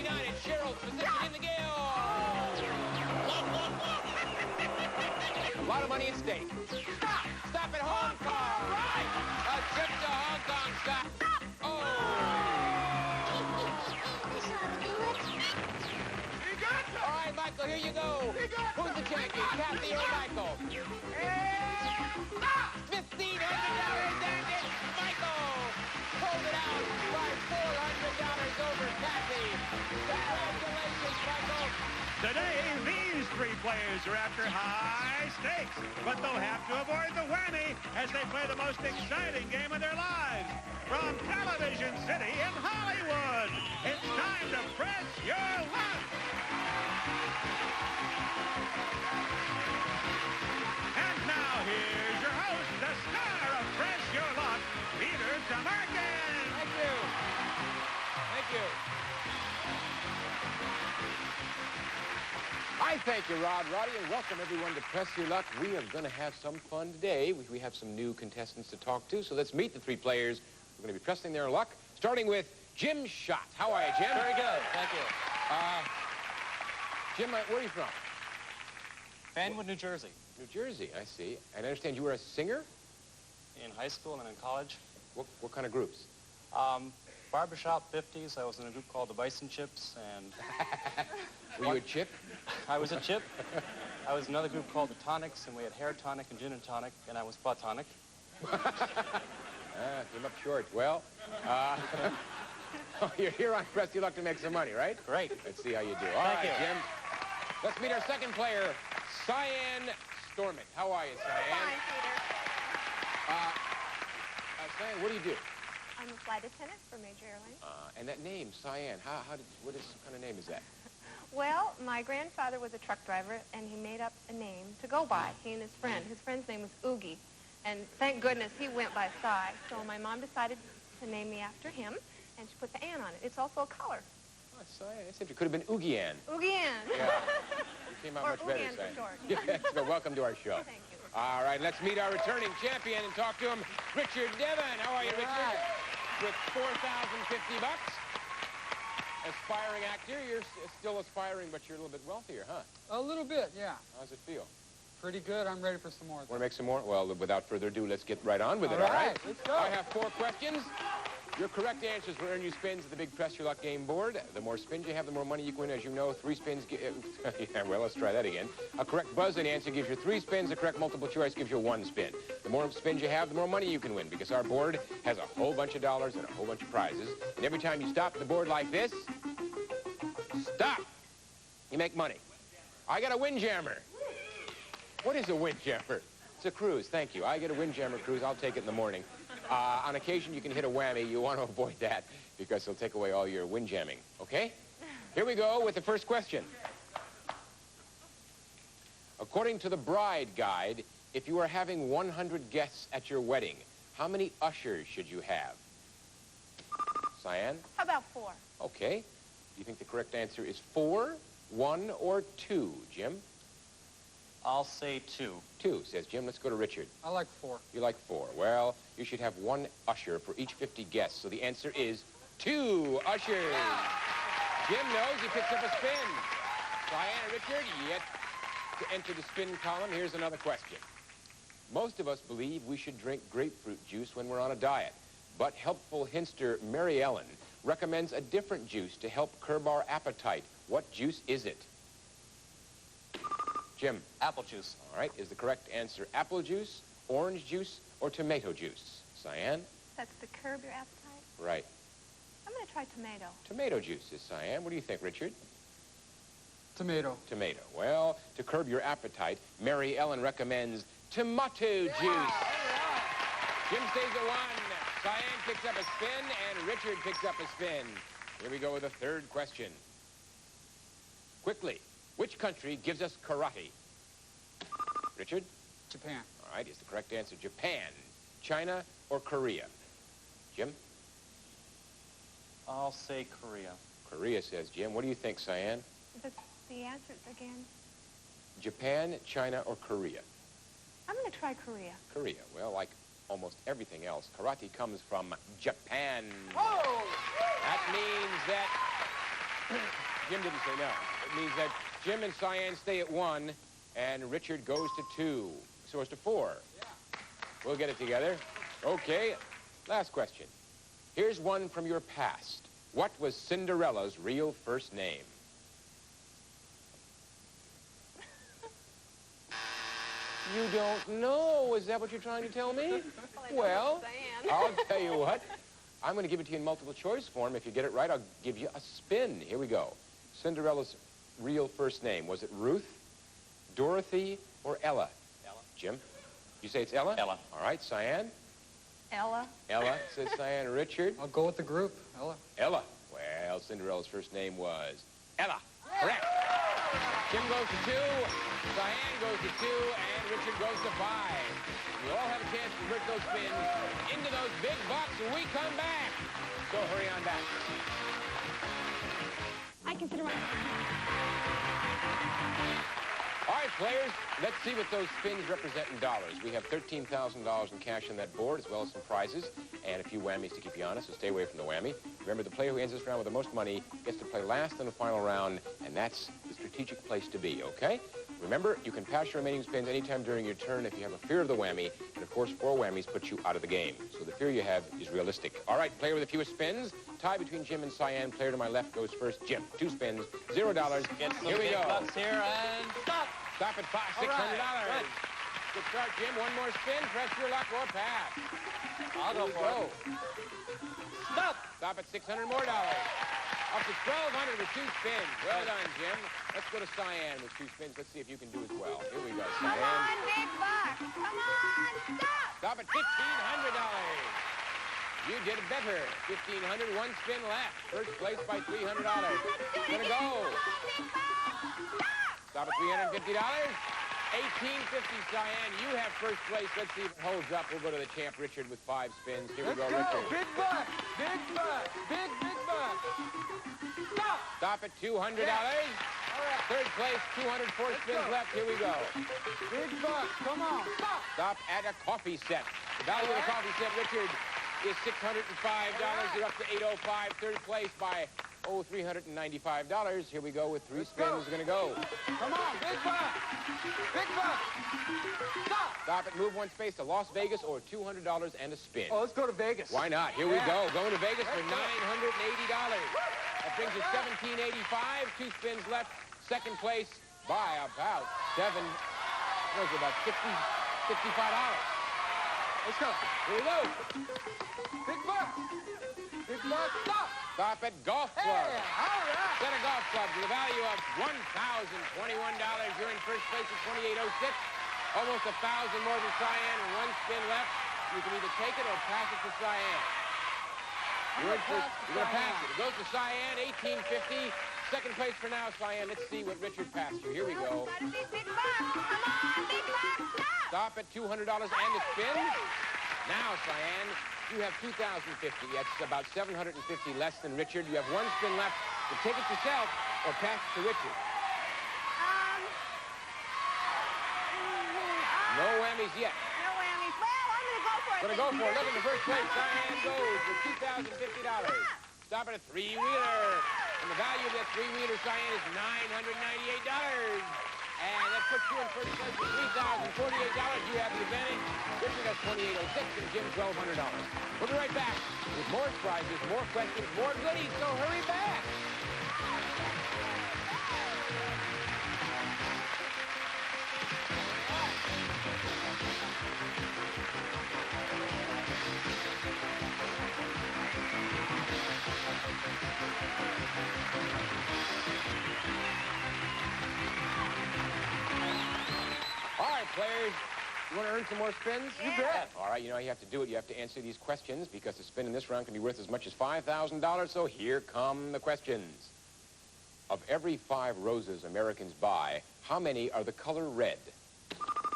59 at Cheryl's position in the gale. A lot of money at stake. Stop! Stop at Hong Kong! Right! A trip to Hong Kong, stop! Oh! All right, Michael, here you go. Who's the champion, Kathy or Michael? $1,500 and it's Michael! Pulled it out by $400 over Kathy. Congratulations, Michael. Today, these three players are after high stakes, but they'll have to avoid the whammy as they play the most exciting game of their lives. From Television City in Hollywood, it's time to press your luck. And now here's your host, the star of Press Your Luck, Peter Tamarkin. Thank you. Thank you. I thank you, Roddy, and welcome everyone to Press Your Luck. We are going to have some fun today. We have some new contestants to talk to, so let's meet the three players who are going to be pressing their luck, starting with Jim Schott. How are you, Jim? Very good, thank you. Jim, where are you from? Fanwood, New Jersey. New Jersey, I see. And I understand you were a singer? In high school and in college. What kind of groups? Barbershop 50s. I was in a group called the Bison Chips, and... Were you a chip? I was a chip. I was in another group called the Tonics, and we had hair tonic and gin and tonic, and I was platonic. Came up short. Well, you're here on Press Your Luck to make some money, right? Great. Let's see how you do. All right, Jim. Let's meet our second player, Cyann Stormont. How are you, Cyann? Fine, Peter. Cyann, what do you do? I'm a flight attendant for Major Airlines. And that name, Cyann, what kind of name is that? Well, my grandfather was a truck driver, and he made up a name to go by, he and his friend. His friend's name was Oogie, and thank goodness he went by Cy. So my mom decided to name me after him, and she put the Ann on it. It's also a color. Oh, Cyann. It could have been Oogie Ann. Oogie Ann. Yeah. You came out Or much better, Oogie Ann for Cyann. short. Yes, well, welcome to our show. Thank you. All right, let's meet our returning champion and talk to him, Richard Devon. How are you, Richard? With $4,050. Aspiring actor. You're still aspiring, but you're a little bit wealthier, huh? A little bit, yeah. How's it feel? Pretty good. I'm ready for some more. Want to make some more? Well, without further ado, let's get right on with it, all right? Let's go. I have 4 questions. Your correct answers will earn you spins at the big Press Your Luck game board. The more spins you have, the more money you can win. As you know, 3 spins... yeah, well, let's try that again. A correct buzz-in answer gives you 3 spins. A correct multiple choice gives you 1 spin. The more spins you have, the more money you can win, because our board has a whole bunch of dollars and a whole bunch of prizes. And every time you stop the board like this, stop, you make money. I got a windjammer. What is a windjammer? It's a cruise, thank you. I get a windjammer cruise. I'll take it in the morning. On occasion, you can hit a whammy. You want to avoid that because it'll take away all your windjamming, okay? Here we go with the first question. According to the Bride Guide, if you are having 100 guests at your wedding, how many ushers should you have? Cyann? How about 4? Okay. Do you think the correct answer is 4, 1, or 2, Jim? I'll say 2. 2, says Jim. Let's go to Richard. I like 4. You like 4. Well, you should have 1 usher for each 50 guests. So the answer is 2 ushers. Jim knows. He picks up a spin. Cyann and Richard, yet to enter the spin column. Here's another question. Most of us believe we should drink grapefruit juice when we're on a diet. But helpful hinster Mary Ellen recommends a different juice to help curb our appetite. What juice is it? Jim. Apple juice. All right. Is the correct answer apple juice, orange juice, or tomato juice? Cyann? That's to curb your appetite? Right. I'm going to try tomato. Tomato juice is Cyann. What do you think, Richard? Tomato. Tomato. Well, to curb your appetite, Mary Ellen recommends tomato juice. Jim stays at 1. Cyann picks up a spin, and Richard picks up a spin. Here we go with the third question. Quickly, which country gives us karate? Richard? Japan. All right, is the correct answer Japan, China, or Korea? Jim? I'll say Korea. Korea, says Jim. What do you think, Cyann? The answers again? Japan, China, or Korea? I'm going to try Korea. Korea. Well, like almost everything else, karate comes from Japan. Oh! That means that Jim didn't say no. It means that Jim and Cyann stay at 1, and Richard goes to 2. So it's to 4. Yeah. We'll get it together. Okay, last question. Here's one from your past. What was Cinderella's real first name? You don't know? Is that what you're trying to tell me? Well, I'll tell you what. I'm going to give it to you in multiple choice form. If you get it right, I'll give you a spin. Here we go. Cinderella's real first name. Was it Ruth, Dorothy, or Ella? Ella. Jim? You say it's Ella? Ella. All right, Cyann? Ella. Ella, says Cyann. Richard? I'll go with the group. Ella. Ella. Well, Cinderella's first name was Ella. Correct. Jim goes to 2, Cyann goes to 2, and Richard goes to 5. You all have a chance to convert those spins into those big bucks when we come back. So hurry on back. I consider myself. All right, players, let's see what those spins represent in dollars. We have $13,000 in cash on that board, as well as some prizes, and a few whammies to keep you honest, so stay away from the whammy. Remember, the player who ends this round with the most money gets to play last in the final round, and that's the strategic place to be, okay? Remember, you can pass your remaining spins anytime during your turn if you have a fear of the whammy, and of course, 4 whammies put you out of the game. So the fear you have is realistic. All right, player with the fewest spins, tie between Jim and Cyann. Player to my left goes first. Jim, 2 spins, $0. Get some Here we big go. bucks here and stop. Stop at $600. Right, Good start, Jim. One more spin. Press your luck or pass. I'll go for it. Stop. Stop at $600 more. Up to $1,200 with 2 spins. Well done, Jim. Let's go to Cyann with 2 spins. Let's see if you can do as well. Here we go, Come Cyann. on, big buck. Come on, stop. Stop at $1,500. You did better. $1,500, 1 spin left. First place by $300. Gonna go. Come on, big buck. Stop at $350. $1,850, Cyann. You have first place. Let's see if it holds up. We'll go to the champ, Richard, with 5 spins. Here we go, Richard. Big buck. Big buck. Big buck. Stop. Stop at $200. Third place, 204 spins left. Here we go. Big buck. Come on. Stop. Stop at a coffee set. The value of the coffee set, Richard, is $605. You're up to $805. Third place by, $395. Here we go with 3 spins. We're going to go. Come on. Big buck. Big buck. Stop. Stop it. Move 1 space to Las Vegas or $200 and a spin. Oh, let's go to Vegas. Why not? Here we go. Going to Vegas for $980. That brings you $1,785. 2 spins left. Second place by about about $65. Let's go. Here we go. Big buck. Big buck. Stop. Stop at golf club. Hey, all right. Set of golf clubs with a value of $1,021. You're in first place at $2,806. Almost 1,000 more than Cyann and 1 spin left. You can either take it or pass it to Cyann. You're going to pass it. It goes to Cyann, $1,850. Second place for now, Cyann. Let's see what Richard passed you. Here we go. Gotta be big buck. Come on, big buck. Stop. Stop at $200 and a spin. Now, Cyann, you have $2,050. That's about $750 less than Richard. You have 1 spin left to take it yourself or pass it to Richard. No whammies yet. No whammies. Well, I'm gonna go for it. Gonna go for it. Look at the first place. Cyann goes with $2,050. Stop at a 3-wheeler. And the value of that 3-wheeler, Cyann, is $998. And that puts you in first place with $3,048. You have the advantage. Richard has $2,806 and Jim $1,200. We'll be right back with more prizes, more questions, more goodies. So hurry back. Players, you want to earn some more spins? Yeah. You bet. All right, you know how you have to do it. You have to answer these questions because the spin in this round can be worth as much as $5,000. So here come the questions. Of every 5 roses Americans buy, how many are the color red?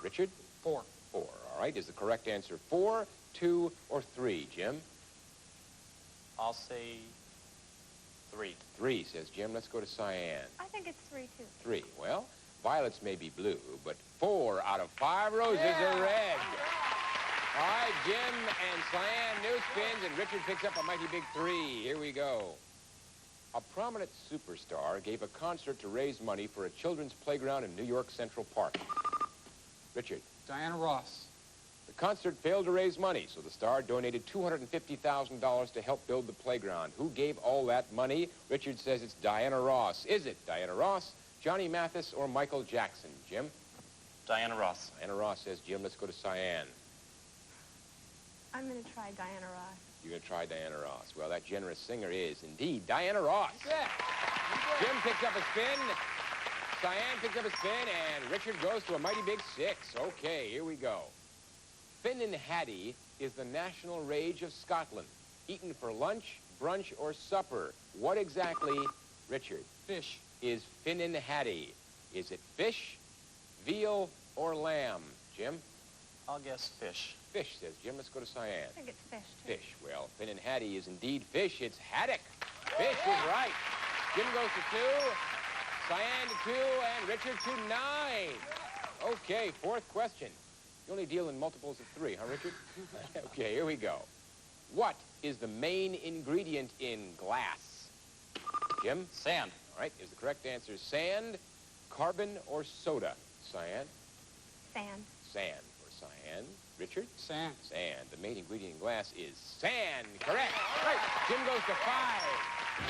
Richard? 4. 4. All right, is the correct answer 4, 2, or 3, Jim? I'll say 3. 3, says Jim. Let's go to Cyann. I think it's 3, too. 3. Well, violets may be blue, but 4 out of 5 roses are red. All right, Jim and Cyann, new spins, and Richard picks up a mighty big 3. Here we go. A prominent superstar gave a concert to raise money for a children's playground in New York Central Park? Richard. Diana Ross. The concert failed to raise money, so the star donated $250,000 to help build the playground. Who gave all that money? Richard says it's Diana Ross. Is it Diana Ross, Johnny Mathis, or Michael Jackson? Jim? Diana Ross. Diana Ross says Jim. Let's go to Cyann. I'm going to try Diana Ross. You're going to try Diana Ross. Well, that generous singer is indeed Diana Ross. Yeah. Jim picks up a spin. Cyann picks up a spin, and Richard goes to a mighty big 6. Okay, here we go. Finnan Haddie is the national rage of Scotland. Eaten for lunch, brunch, or supper. What exactly, Richard, Fish. is Finnan Haddie? Is it fish, veal, or lamb? Jim? I'll guess fish. Fish, says Jim. Let's go to Cyann. I think it's fish, too. Fish. Well, Finnan Haddie is indeed fish. It's haddock. Fish is right. Jim goes to 2, Cyann to 2, and Richard to 9. Okay, 4th question. You only deal in multiples of 3, huh, Richard? Okay, here we go. What is the main ingredient in glass? Jim? Sand. All right, is the correct answer sand, carbon, or soda? Cyann? Sand. Sand for Cyann. Richard? Sand. Sand. The main ingredient in glass is sand. Correct. Right. Jim goes to 5,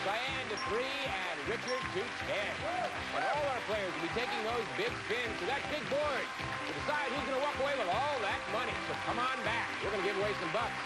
Cyann to 3, and Richard to 10. And all our players will be taking those big spins to that big board to decide who's going to walk away with all that money. So come on back. We're going to give away some bucks.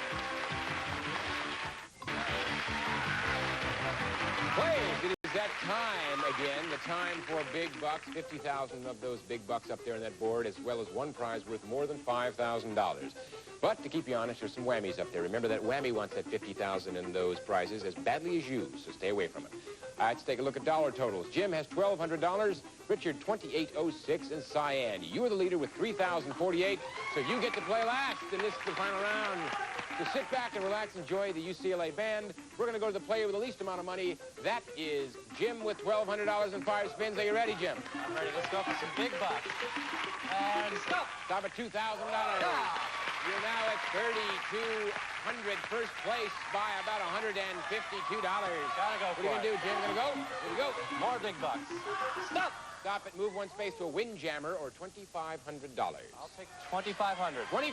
Players, it is that time again, the time for big bucks, 50,000 of those big bucks up there on that board, as well as one prize worth more than $5,000. But to keep you honest, there's some whammies up there. Remember that whammy wants that 50,000 in those prizes as badly as you, so stay away from it. Let's take a look at dollar totals. Jim has $1,200, Richard $2,806, and Cyann, you are the leader with $3,048, so you get to play last in this the final round. So sit back and relax, enjoy the UCLA band. We're going to go to the player with the least amount of money. That is Jim with $1,200 and 5 spins. Are you ready, Jim? I'm ready. Let's go for some big bucks. And stop. Stop at $2,000. You're now at $3,200, first place by about $152. Gotta go What are you going to do, Jim? Going to go? Here we go. More big bucks. Stop. Stop it. Move one space to a Windjammer or $2,500. I'll take 2,500. $2,500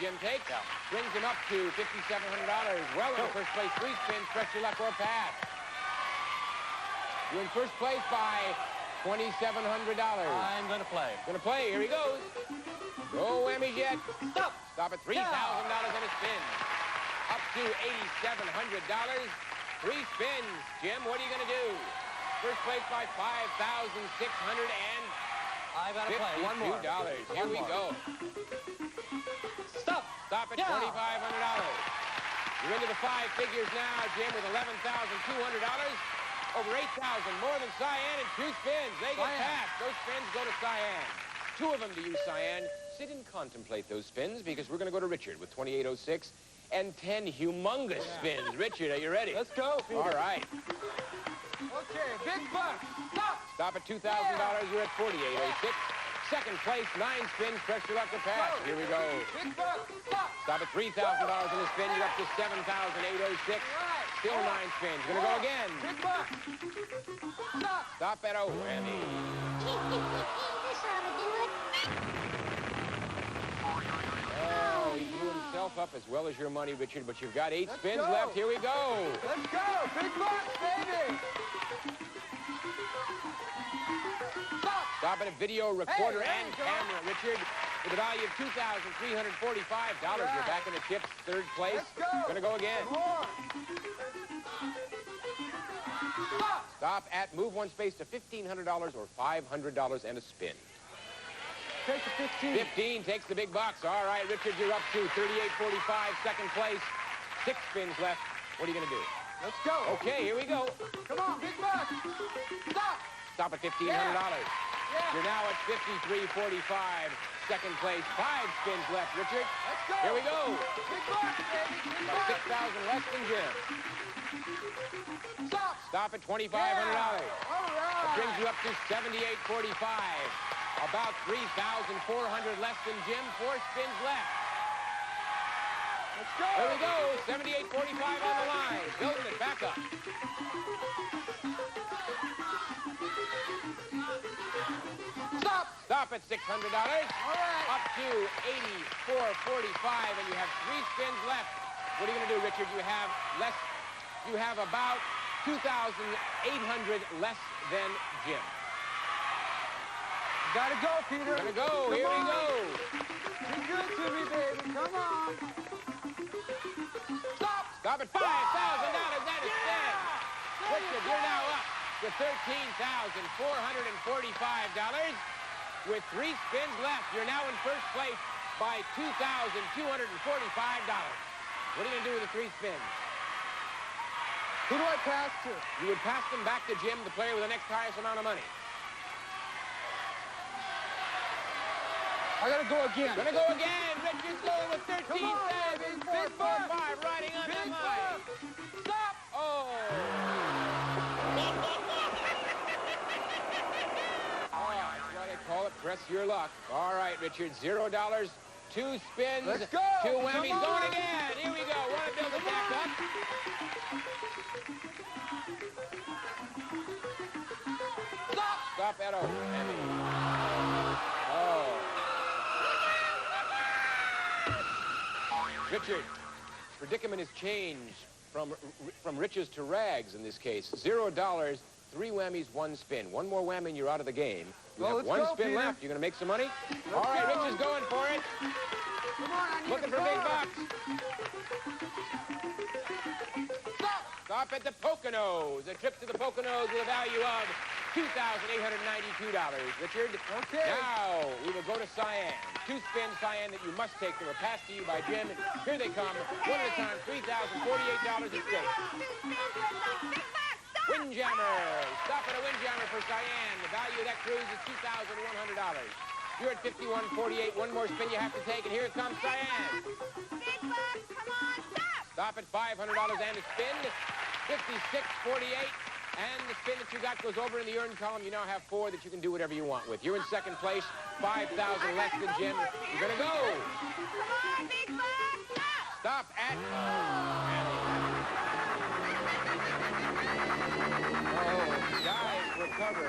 Jim takes. Yeah. Brings him up to $5,700. Well, in first place, 3 spins, press your luck or pass. You're in first place by $2,700. I'm going to play. Gonna play. Here he goes. No whammies yet. Stop. Stop at $3,000 and a spin. Up to $8,700. 3 spins. Jim, what are you gonna do? First place by $5,652. I gotta play. One more. Here we go. Stop. Stop at $2,500. You're into the 5 figures now, Jim, with $11,200. Over $8,000, more than Cyann, and 2 spins. They get past. Those spins go to Cyann. 2 of them to you, Cyann. Sit and contemplate those spins because we're going to go to Richard with $2,806 and 10 humongous spins. Richard, are you ready? Let's go, Peter. All right. Okay, big bucks. Stop. Stop at $2,000. You're at $4,806. Second place, 9 spins. Press your luck to pass. Here we go. Big bucks. Stop. Stop at $3,000 in a spin. You're up to $7,806. Still 9 spins. Gonna go again. Big bucks. Stop. Stop at a whammy. This ought to do it. Oh, he blew himself up as well as your money, Richard, but you've got 8 Let's spins go. left. Here we go. Let's go. Big bucks, baby. Stop. Stop at a video recorder Hey, there and you go. camera, Richard. With a value of $2,345. You're back in the chips, 3rd place. Let's go. Gonna go again. More. Stop. Stop at move one space to $1,500 or $500 and a spin. Take the 15. 15 takes the big box. All right, Richard, you're up to $3,845, 2nd place. 6 spins left. What are you gonna do? Let's go. Okay, here we go. Come on, big bucks. Stop. Stop at $1,500. Yeah. You're now at $5,345, 2nd place. 5 spins left, Richard. Let's go. Here we go. Big bucks, baby. Big About bucks. 6,000 less than Jim. Stop. Stop at $2,500. Yeah. All right. That brings you up to $7,845. About 3,400 less than Jim. 4 spins left. Let's go. There we go. $7,845 on the line. Building it back up. Stop at $600. Up to $84.45, and you have 3 spins left. What are you going to do, Richard? You have about 2,800 less than Jim. Gotta go, Peter. Gotta go. Here we go. Be good to me, baby. Come on. Stop at $5,000. That is spin. Richard, you're now up to $13,445. With 3 spins left, you're now in first place by $2,245. What are you going to do with the 3 spins? Who do I pass to? You would pass them back to Jim, the player with the next highest amount of money. I gotta go again. Gonna go again. Richard's going with 13,445, riding on that line. Stop! Oh. That's why they call it press your luck. All right, Richard, $0, 2 spins. Let's go. 2 whammies going again. Here we go. Want to build it back up. Stop at O. Oh. Richard, predicament has changed from riches to rags in this case. $0, 3 whammies, 1 spin. 1 more whammy and you're out of the game. You have 1 spin Peter. left. You're going to make some money? All right, Rich is going for it. Come on, I need Looking to for go. big bucks. Stop at the Poconos. A trip to the Poconos with a value of $2,892. Richard? Okay. Now, we will go to Cyann. 2 spins, Cyann, that you must take. They were passed to you by Jim. Here they come. One at a time. $3,048 at stake. Windjammer. Stop at a windjammer for Cyann. The value of that cruise is $2,100. You're at 51.48. 1 more spin you have to take, and here it comes Cyann. Big bucks, come on, stop! Stop at $500 and a spin. 56.48. And the spin that you got goes over in the earned column. You now have 4 that you can do whatever you want with. You're in second place, 5,000 less than Jim. You're going to go. Come on, big bucks, stop! Stop at... Guys, recover.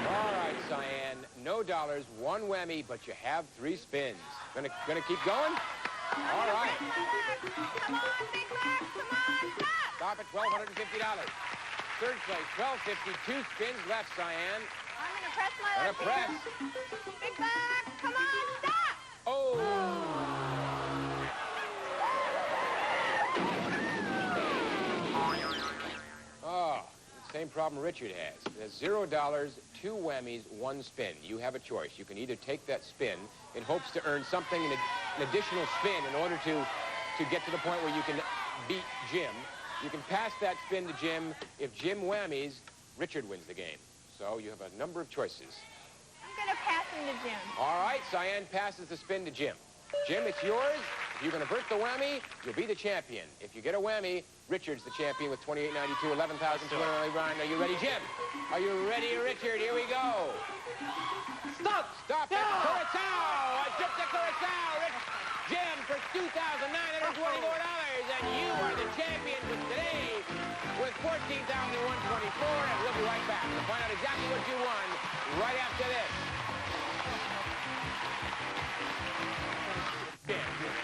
All right, Cyann. No dollars, 1 whammy, but you have 3 spins. Gonna keep going? All right. Come on, big bucks, come on, stop! Stop at $1,250. Third place, $1,250. 2 spins left, Cyann. I'm gonna press my Gonna luck press. here. Big bucks, come on, stop! Oh. Oh, same problem Richard has. There's $0, 2 whammies, 1 spin. You have a choice. You can either take that spin in hopes to earn something, an additional spin in order to get to the point where you can beat Jim. You can pass that spin to Jim. If Jim whammies, Richard wins the game. So you have a number of choices. I'm gonna pass him to Jim. All right, Cyann passes the spin to Jim. Jim, it's yours. If you can avert the whammy, you'll be the champion. If you get a whammy, Richard's the champion with $28.92, $11,200 grind. Are you ready, Jim? Are you ready, Richard? Here we go. Stop! Stop at Curacao! A trip to Curacao! Jim for $2,924, and you are the champion with today with $14,124, and we'll be right back to find out exactly what you won right after this.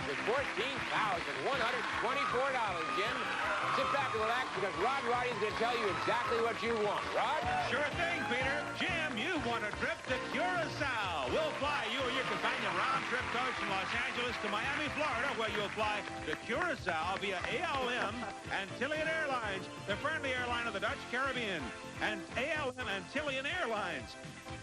With $14,124, Jim. Sit back and relax because Rod Roddy's going to tell you exactly what you want. Rod? Sure thing, Peter. Jim, you won a trip to Curacao. We'll fly you or your companion round-trip coach from Los Angeles to Miami, Florida, where you'll fly to Curacao via ALM Antillean Airlines, the friendly airline of the Dutch Caribbean, and ALM Antillean Airlines.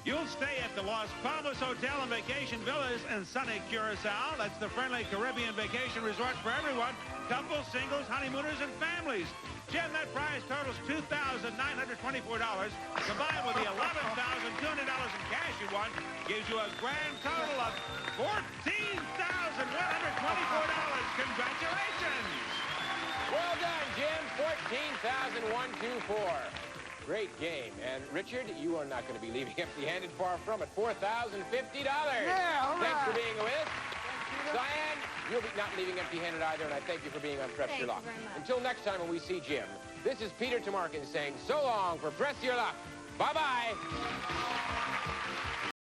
You'll stay at the Las Palmas Hotel and Vacation Villas in sunny Curacao. That's the friendly Caribbean vacation resort for everyone, couples, singles, honeymooners, and families. Jim, that prize totals $2,924. Combined with the $11,200 in cash you won, gives you a grand total of $14,124. Congratulations! Well done, Jim. $14,124. Great game. And Richard, you are not going to be leaving empty-handed, far from it. $4,050. Yeah, all right. Thanks for being with us. Cyann, you'll be not leaving empty-handed either, and I thank you for being on Press Thank Your you Luck. very much. Until next time when we see Jim, this is Peter Tamarkin saying so long for Press Your Luck. Bye-bye.